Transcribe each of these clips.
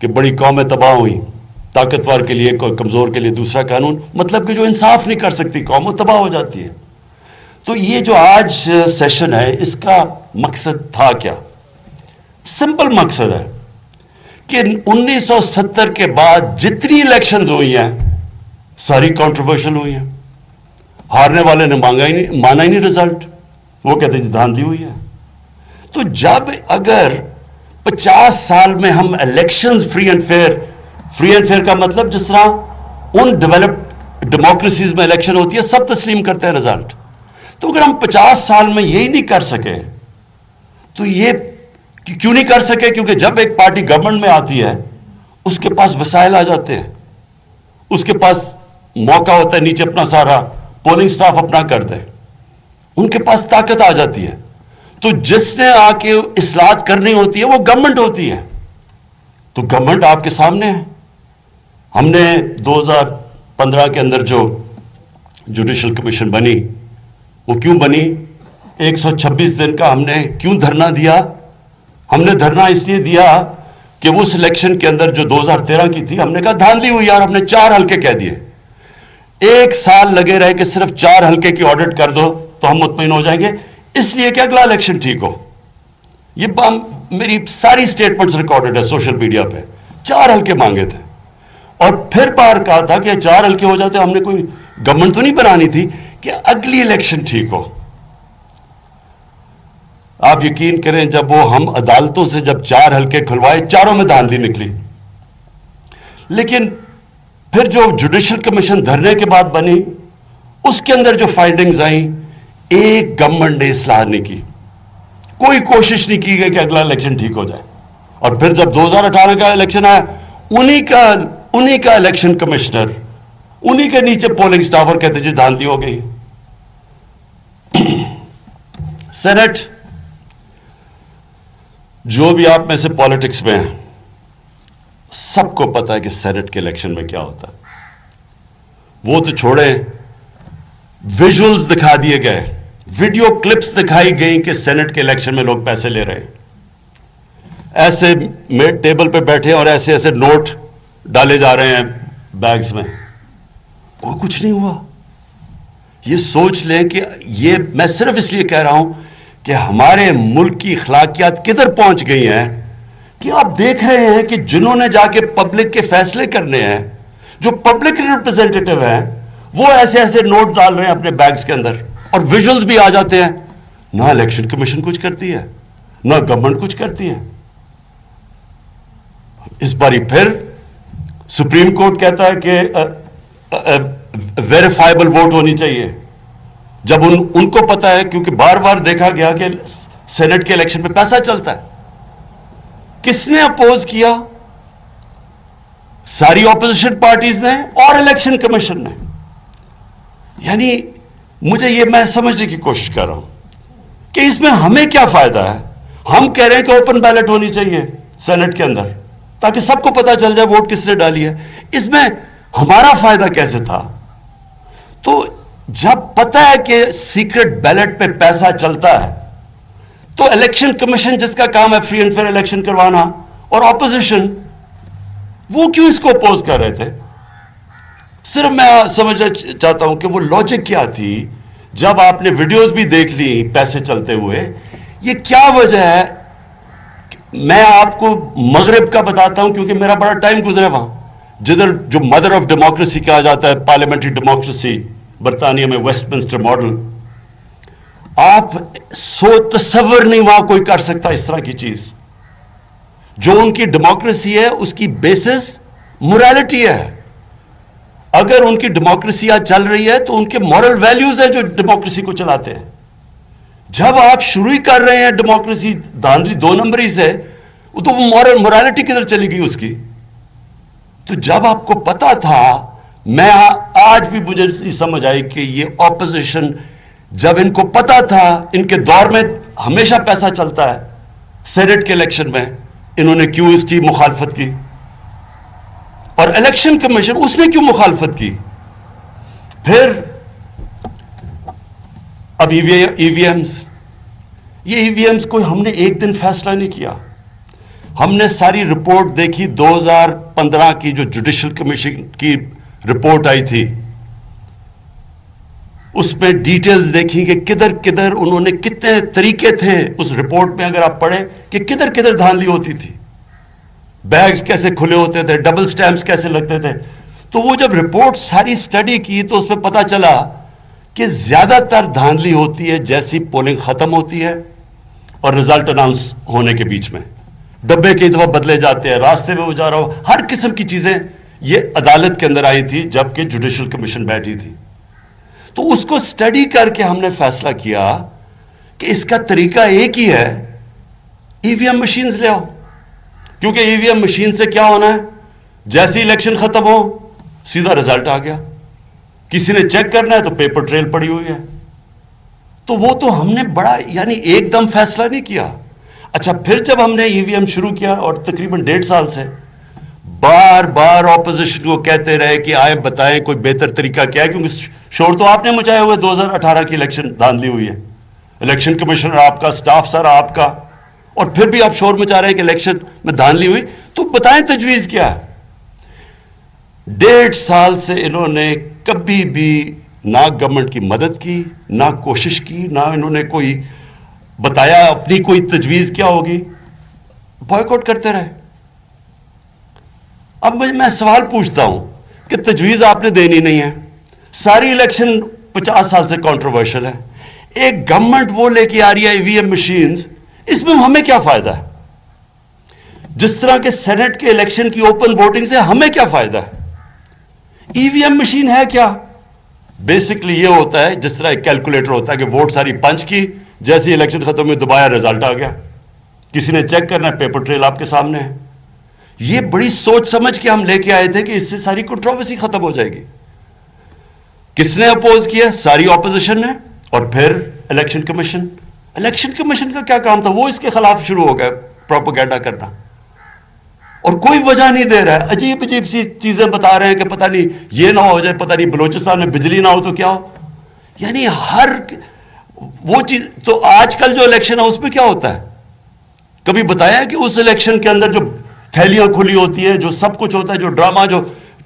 کہ بڑی قومیں تباہ ہوئیں، طاقتور کے لیے کمزور کے لیے دوسرا قانون، مطلب کہ جو انصاف نہیں کر سکتی قوم وہ تباہ ہو جاتی ہے. تو یہ جو آج سیشن ہے اس کا مقصد تھا کیا؟ سمپل مقصد ہے کہ 1970 کے بعد جتنی الیکشنز ہوئی ہیں ساری کنٹروورشل ہوئی ہیں. ہارنے والے نے مانا ہی نہیں رزلٹ، وہ کہتے ہیں دھاندلی ہوئی ہے. تو جب اگر 50 سال میں ہم الیکشنز فری اینڈ فیئر کا مطلب جس طرح ان ڈیولپڈ ڈیموکریسیز میں الیکشن ہوتی ہے سب تسلیم کرتے ہیں رزلٹ، تو اگر ہم 50 سال میں یہی نہیں کر سکے تو یہ کیوں نہیں کر سکے؟ کیونکہ جب ایک پارٹی گورنمنٹ میں آتی ہے اس کے پاس وسائل آ جاتے ہیں، اس کے پاس موقع ہوتا ہے نیچے اپنا سارا پولنگ سٹاف اپنا کر دے، ان کے پاس طاقت آ جاتی ہے. تو جس نے آ کے اصلاحات کرنی ہوتی ہے وہ گورنمنٹ ہوتی ہے. تو گورنمنٹ آپ کے سامنے ہے. ہم نے 2015 کے اندر جو جوڈیشل کمیشن بنی وہ کیوں بنی؟ 126 دن کا ہم نے کیوں دھرنا دیا؟ ہم نے دھرنا اس لیے دیا کہ اس الیکشن کے اندر جو 2013 کی تھی ہم نے کہا دھاندلی ہوئی یار، ہم نے 4 حلقے کہہ دیے. 1 سال لگے رہے کہ صرف 4 حلقے کی آڈٹ کر دو تو ہم مطمئن ہو جائیں گے، اس لیے کہ اگلا الیکشن ٹھیک ہو. یہ میری ساری سٹیٹمنٹس ریکارڈڈ ہے سوشل میڈیا پہ. 4 حلقے مانگے تھے اور پھر باہر کہا تھا کہ 4 حلقے ہو جاتے. ہم نے کوئی گورنمنٹ تو نہیں بنانی تھی کہ اگلی الیکشن ٹھیک ہو. آپ یقین کریں جب وہ ہم عدالتوں سے جب 4 حلقے کھلوائے 4 میں دھاندلی نکلی. لیکن پھر جو جوڈیشل کمیشن دھرنے کے بعد بنی اس کے اندر جو فائنڈنگز آئیں، ایک گورنمنٹ نے اصلاح نہیں کی، کوئی کوشش نہیں کی گئی کہ اگلا الیکشن ٹھیک ہو جائے. اور پھر جب 2018 کا الیکشن آیا انہی کا الیکشن کمشنر انہی کے نیچے پولنگ سٹاف اور کہتے جی دھاندلی ہو گئی. سینٹ، جو بھی آپ میں سے پالیٹکس میں ہیں سب کو پتا ہے کہ سینٹ کے الیکشن میں کیا ہوتا ہے. وہ تو چھوڑیں، ویژولز دکھا دیے گئے، ویڈیو کلپس دکھائی گئی کہ سینٹ کے الیکشن میں لوگ پیسے لے رہے ہیں، ایسے ٹیبل پہ بیٹھے اور ایسے ایسے نوٹ ڈالے جا رہے ہیں بیگز میں، اور کچھ نہیں ہوا. یہ سوچ لیں کہ یہ میں صرف اس لیے کہہ رہا ہوں کہ ہمارے ملک کی اخلاقیات کدھر پہنچ گئی ہیں کہ آپ دیکھ رہے ہیں کہ جنہوں نے جا کے پبلک کے فیصلے کرنے ہیں، جو پبلک ریپرزینٹیٹو ہیں، وہ ایسے ایسے نوٹ ڈال رہے ہیں اپنے بیگز کے اندر اور ویژولز بھی آ جاتے ہیں. نہ الیکشن کمیشن کچھ کرتی ہے نہ گورنمنٹ کچھ کرتی ہے. اس باری پھر سپریم کورٹ کہتا ہے کہ ویریفائبل ووٹ ہونی چاہیے، جب ان کو پتا ہے کیونکہ بار بار دیکھا گیا کہ سینٹ کے الیکشن میں پیسہ چلتا ہے. کس نے اپوز کیا؟ ساری اپوزیشن پارٹیز نے اور الیکشن کمیشن نے. یعنی مجھے یہ میں سمجھنے کی کوشش کر رہا ہوں کہ اس میں ہمیں کیا فائدہ ہے. ہم کہہ رہے ہیں کہ اوپن بیلٹ ہونی چاہیے سینٹ کے اندر تاکہ سب کو پتا چل جائے ووٹ کس نے ڈالی ہے. اس میں ہمارا فائدہ کیسے تھا؟ تو جب پتا ہے کہ سیکرٹ بیلٹ پہ پیسہ چلتا ہے تو الیکشن کمیشن جس کا کام ہے فری اینڈ فیئر الیکشن کروانا، اور اپوزیشن وہ کیوں اس کو اپوز کر رہے تھے؟ صرف میں سمجھنا چاہتا ہوں کہ وہ لاجک کیا تھی. جب آپ نے ویڈیوز بھی دیکھ لی پیسے چلتے ہوئے، یہ کیا وجہ ہے؟ میں آپ کو مغرب کا بتاتا ہوں کیونکہ میرا بڑا ٹائم گزرا وہاں، جدھر جو مدر آف ڈیموکریسی کہا جاتا ہے، پارلیمنٹری ڈیموکریسی برطانیہ میں ویسٹ منسٹر ماڈل. آپ تصور نہیں وہاں کوئی کر سکتا اس طرح کی چیز. جو ان کی ڈیموکریسی ہے اس کی بیسس موریلٹی ہے. اگر ان کی ڈیموکریسی آج چل رہی ہے تو ان کے مورل ویلیوز ہیں جو ڈیموکریسی کو چلاتے ہیں. جب آپ شروع ہی کر رہے ہیں ڈیموکریسی دھاندلی 2 نمبری سے، تو وہ موریلٹی کدھر چلی گئی اس کی؟ تو جب آپ کو پتا تھا، میں آج بھی مجھے نہیں سمجھ آئی کہ یہ اپوزیشن جب ان کو پتا تھا، ان کے دور میں ہمیشہ پیسہ چلتا ہے سینٹ کے الیکشن میں، انہوں نے کیوں اس کی مخالفت کی؟ اور الیکشن کمیشن اس نے کیوں مخالفت کی؟ پھر اب ای وی ایمز، یہ ای وی ایمز کوئی ہم نے ایک دن فیصلہ نہیں کیا. ہم نے ساری رپورٹ دیکھی 2015 کی جو جوڈیشل کمیشن کی رپورٹ آئی تھی، اس میں ڈیٹیلز دیکھی کہ کدھر کدھر انہوں نے کتنے طریقے تھے اس رپورٹ میں، اگر آپ پڑھیں کہ کدھر کدھر دھاندلی ہوتی تھی، بیگز کیسے کھلے ہوتے تھے، ڈبل سٹیمپس کیسے لگتے تھے. تو وہ جب رپورٹ ساری اسٹڈی کی تو اس میں پتا چلا کہ زیادہ تر دھاندلی ہوتی ہے جیسی پولنگ ختم ہوتی ہے اور رزلٹ اناؤنس ہونے کے بیچ میں. ڈبے کئی دفعہ بدلے جاتے ہیں، راستے میں وہ جا رہا ہو، ہر قسم کی چیزیں یہ عدالت کے اندر آئی تھی جبکہ جوڈیشل کمیشن بیٹھی تھی. تو اس کو اسٹڈی کر کے ہم نے فیصلہ کیا کہ اس کا طریقہ ایک ہی ہے، ای وی ایم مشینز لے آؤ. کیونکہ ای وی ایم مشین سے کیا ہونا ہے، جیسی الیکشن ختم ہو سیدھا رزلٹ آ گیا. کسی نے چیک کرنا ہے تو پیپر ٹریل پڑی ہوئی ہے. تو وہ تو ہم نے بڑا یعنی ایک دم فیصلہ نہیں کیا. اچھا پھر جب ہم نے ای وی ایم شروع کیا اور تقریباً 1.5 سال سے بار بار اپوزیشن کو کہتے رہے کہ آئے بتائیں کوئی بہتر طریقہ کیا ہے، کیونکہ شور تو آپ نے مچائے ہوئے 2018 کی الیکشن دھاندلی ہوئی ہے، الیکشن کمشنر آپ کا، سٹاف سارا آپ کا، اور پھر بھی آپ شور مچا رہے ہیں کہ الیکشن میں دھاندلی ہوئی. تو بتائیں تجویز کیا ہے. 1.5 سال سے انہوں نے کبھی بھی نہ گورنمنٹ کی مدد کی، نہ کوشش کی، نہ انہوں نے کوئی بتایا اپنی کوئی تجویز کیا ہوگی، بائیکاٹ کرتے رہے. اب میں سوال پوچھتا ہوں کہ تجویز آپ نے دینی نہیں ہے، ساری الیکشن 50 سال سے کنٹروورشل ہے، ایک گورنمنٹ وہ لے کے آ رہی ہے ای وی ایم مشینز، اس میں ہمیں کیا فائدہ ہے؟ جس طرح کے سینٹ کے الیکشن کی اوپن ووٹنگ سے ہمیں کیا فائدہ ہے؟ ای وی ایم مشین ہے کیا؟ بیسکلی یہ ہوتا ہے جس طرح ایک کیلکولیٹر ہوتا ہے کہ ووٹ ساری پنچ کی، جیسی الیکشن ختم ہوئی دبایا رزلٹ آ گیا، کسی نے چیک کرنا ہے پیپر ٹریل آپ کے سامنے ہے. یہ بڑی سوچ سمجھ کے ہم لے کے آئے تھے کہ اس سے ساری کنٹروورسی ختم ہو جائے گی. کس نے اپوز کیا؟ ساری اپوزیشن نے. اور پھر الیکشن کمیشن کا کیا کام تھا؟ وہ اس کے خلاف شروع ہو گئے پروپیگنڈا کرنا، اور کوئی وجہ نہیں دے رہا ہے، عجیب عجیب سی چیزیں بتا رہے ہیں کہ پتہ نہیں یہ نہ ہو جائے، پتہ نہیں بلوچستان میں بجلی نہ ہو تو کیا ہو. یعنی ہر وہ چیز. تو آج کل جو الیکشن ہے اس میں کیا ہوتا ہے؟ کبھی بتایا کہ اس الیکشن کے اندر جو تھیلیاں کھلی ہوتی ہیں، جو سب کچھ ہوتا ہے، جو ڈرامہ، جو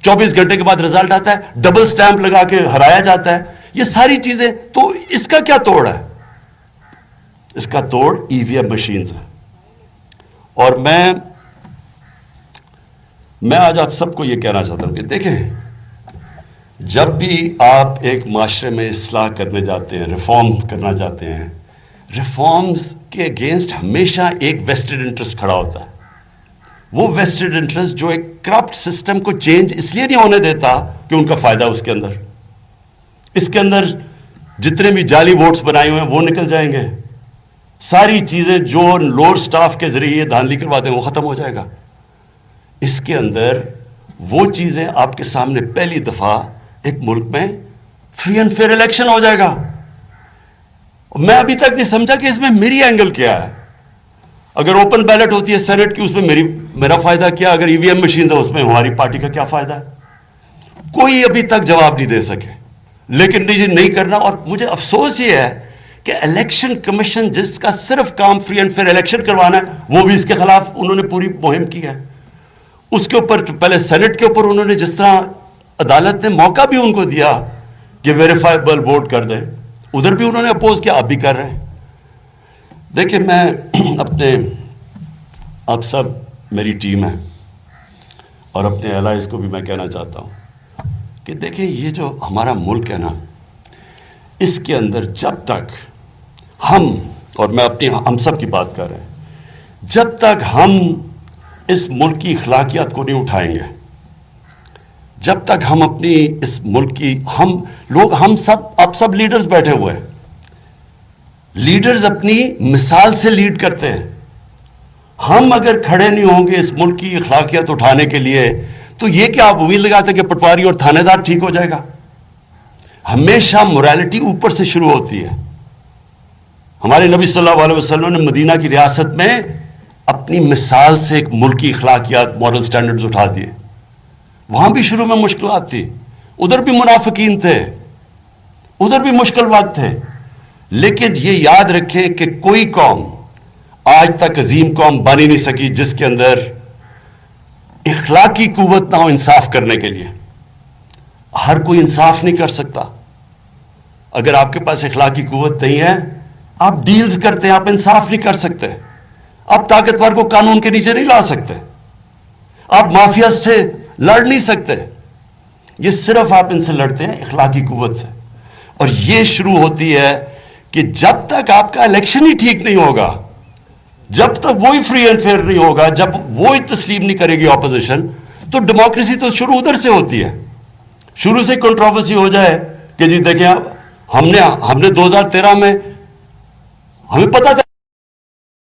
24 گھنٹے کے بعد رزلٹ آتا ہے، ڈبل سٹیمپ لگا کے ہرایا جاتا ہے، یہ ساری چیزیں. تو اس کا کیا توڑ ہے؟ اس کا توڑ ای وی ایم مشینز ہے. اور میں آج آپ سب کو یہ کہنا چاہتا ہوں کہ دیکھیں، جب بھی آپ ایک معاشرے میں اصلاح کرنے جاتے ہیں، ریفارم کرنا چاہتے ہیں، ریفارمز کے اگینسٹ ہمیشہ ایک ویسٹڈ انٹرسٹ کھڑا ہوتا ہے. وہ ویسٹڈ انٹرسٹ جو ایک کرپٹ سسٹم کو چینج اس لیے نہیں ہونے دیتا کہ ان کا فائدہ اس کے اندر جتنے بھی جعلی ووٹس بنائے ہوئے ہیں وہ نکل جائیں گے، ساری چیزیں جو لوور سٹاف کے ذریعے دھاندلی کرواتے ہیں وہ ختم ہو جائے گا. اس کے اندر وہ چیزیں آپ کے سامنے پہلی دفعہ ایک ملک میں فری اینڈ فیئر الیکشن ہو جائے گا. میں ابھی تک نہیں سمجھا کہ اس میں میری اینگل کیا ہے. اگر اوپن بیلٹ ہوتی ہے سینٹ کی، اس میں میرا فائدہ کیا؟ اگر ای وی ایم مشین ہے اس میں ہماری پارٹی کا کیا فائدہ ہے؟ کوئی ابھی تک جواب نہیں دے سکے. لیکن نہیں کرنا. اور مجھے افسوس یہ ہے کہ الیکشن کمیشن جس کا صرف کام فری اینڈ فیئر الیکشن کروانا ہے، وہ بھی اس کے خلاف انہوں نے پوری مہم کی ہے. اس کے اوپر پہلے سینٹ کے اوپر انہوں نے جس طرح عدالت نے موقع بھی ان کو دیا کہ ویریفائبل ووٹ کر دیں، ادھر بھی انہوں نے اپوز کیا، اب بھی کر رہے ہیں. دیکھیں، میں آپ سب میری ٹیم ہے اور اپنے الائز کو بھی میں کہنا چاہتا ہوں کہ دیکھیں، یہ جو ہمارا ملک ہے نا، اس کے اندر جب تک ہم، اور میں ہم سب کی بات کر رہے ہیں، جب تک ہم اس ملک کی اخلاقیات کو نہیں اٹھائیں گے، جب تک ہم اپنی اس ملک کی آپ سب لیڈرز بیٹھے ہوئے ہیں، لیڈرز اپنی مثال سے لیڈ کرتے ہیں. ہم اگر کھڑے نہیں ہوں گے اس ملک کی اخلاقیات اٹھانے کے لیے تو یہ کیا آپ امید لگاتے کہ پٹواری اور تھانے دار ٹھیک ہو جائے گا؟ ہمیشہ موریلٹی اوپر سے شروع ہوتی ہے. ہمارے نبی صلی اللہ علیہ وسلم نے مدینہ کی ریاست میں اپنی مثال سے ایک ملکی اخلاقیات، مورل سٹینڈرڈز اٹھا دیے. وہاں بھی شروع میں مشکلات تھی، ادھر بھی منافقین تھے، ادھر بھی مشکل وقت تھے. لیکن یہ یاد رکھیں کہ کوئی قوم آج تک عظیم قوم بن ہی نہیں سکی جس کے اندر اخلاقی قوت نہ ہو انصاف کرنے کے لیے. ہر کوئی انصاف نہیں کر سکتا. اگر آپ کے پاس اخلاقی قوت نہیں ہے، آپ ڈیلز کرتے ہیں، آپ انصاف نہیں کر سکتے. آپ طاقتور کو قانون کے نیچے نہیں لا سکتے. آپ مافیا سے لڑ نہیں سکتے. یہ صرف آپ ان سے لڑتے ہیں اخلاقی قوت سے. اور یہ شروع ہوتی ہے کہ جب تک آپ کا الیکشن ہی ٹھیک نہیں ہوگا، جب تک وہی فری اینڈ فیئر نہیں ہوگا، جب وہی تسلیم نہیں کرے گی اپوزیشن، تو ڈیموکریسی تو شروع ادھر سے ہوتی ہے. شروع سے کنٹروورسی ہو جائے کہ جی دیکھیں ہم نے 2013 میں ہمیں پتا تھا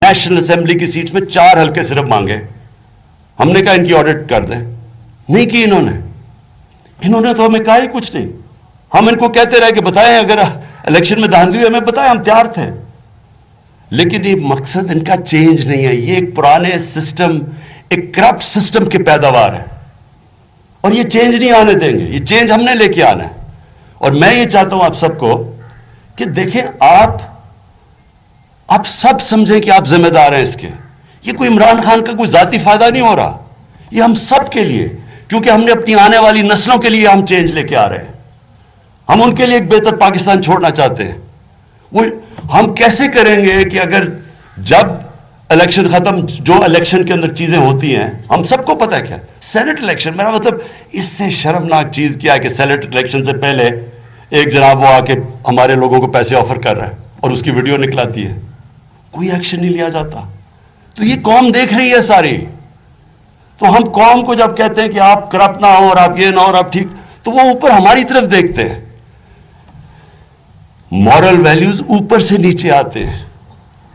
نیشنل اسمبلی کی سیٹ میں 4 حلقے صرف مانگے. ہم نے کہا ان کی آڈٹ کر دیں، نہیں کی انہوں نے تو ہمیں کہا ہی کچھ نہیں. ہم ان کو کہتے رہے کہ بتائیں اگر الیکشن میں دھاندلی ہوئی ہمیں بتائیں، ہم تیار تھے. لیکن یہ مقصد ان کا چینج نہیں ہے. یہ ایک پرانے سسٹم، ایک کرپٹ سسٹم کی پیداوار ہے اور یہ چینج نہیں آنے دیں گے. یہ چینج ہم نے لے کے آنا ہے. اور میں یہ چاہتا ہوں آپ سب کو کہ دیکھیں آپ سب سمجھیں کہ آپ ذمہ دار ہیں اس کے. یہ کوئی عمران خان کا کوئی ذاتی فائدہ نہیں ہو رہا، یہ ہم سب کے لیے، کیونکہ ہم نے اپنی آنے والی نسلوں کے لیے ہم چینج لے کے آ رہے ہیں. ہم ان کے لیے ایک بہتر پاکستان چھوڑنا چاہتے ہیں. وہ ہم کیسے کریں گے کہ اگر جب الیکشن ختم، جو الیکشن کے اندر چیزیں ہوتی ہیں ہم سب کو پتہ ہے کیا سینٹ الیکشن، میرا مطلب اس سے شرمناک چیز کیا ہے کہ سینٹ الیکشن سے پہلے ایک جناب وہ آ کے ہمارے لوگوں کو پیسے آفر کر رہا ہے اور اس کی ویڈیو نکلاتی ہے، کوئی ایکشن نہیں لیا جاتا. تو یہ قوم دیکھ رہی ہے ساری. تو ہم قوم کو جب کہتے ہیں کہ آپ کرپٹ نہ ہو اور آپ یہ نہ ہو اور آپ ٹھیک، تو وہ اوپر ہماری طرف دیکھتے ہیں. مورل ویلیوز اوپر سے نیچے آتے ہیں.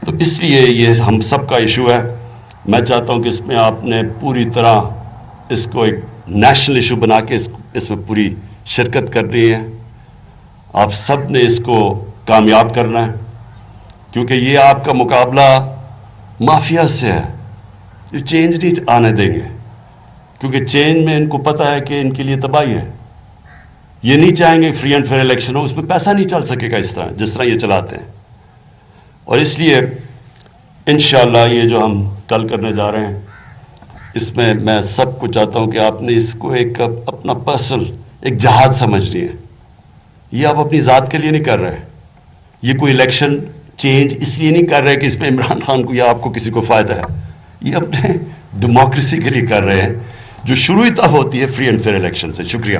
تو اس لیے یہ ہم سب کا ایشو ہے. میں چاہتا ہوں کہ اس میں آپ نے پوری طرح اس کو ایک نیشنل ایشو بنا کے اس میں پوری شرکت کرنی ہے. آپ سب نے اس کو کامیاب کرنا ہے، کیونکہ یہ آپ کا مقابلہ مافیا سے ہے. یہ چینج نہیں آنے دیں گے، کیونکہ چینج میں ان کو پتہ ہے کہ ان کے لیے تباہی ہے. یہ نہیں چاہیں گے فری اینڈ فیئر الیکشن ہو، اس میں پیسہ نہیں چل سکے گا جس طرح یہ چلاتے ہیں. اور اس لیے انشاءاللہ یہ جو ہم کل کرنے جا رہے ہیں، اس میں میں سب کو چاہتا ہوں کہ آپ نے اس کو ایک اپنا پرسنل ایک جہاد سمجھنی ہے. یہ آپ اپنی ذات کے لیے نہیں کر رہے. یہ کوئی الیکشن چینج اس لیے نہیں کر رہے کہ اس میں عمران خان کو یا آپ کو کسی کو فائدہ ہے. یہ اپنے ڈیموکریسی کے لیے کر رہے ہیں، جو شروع ہی تب ہوتی ہے فری اینڈ فیئر الیکشن سے. شکریہ.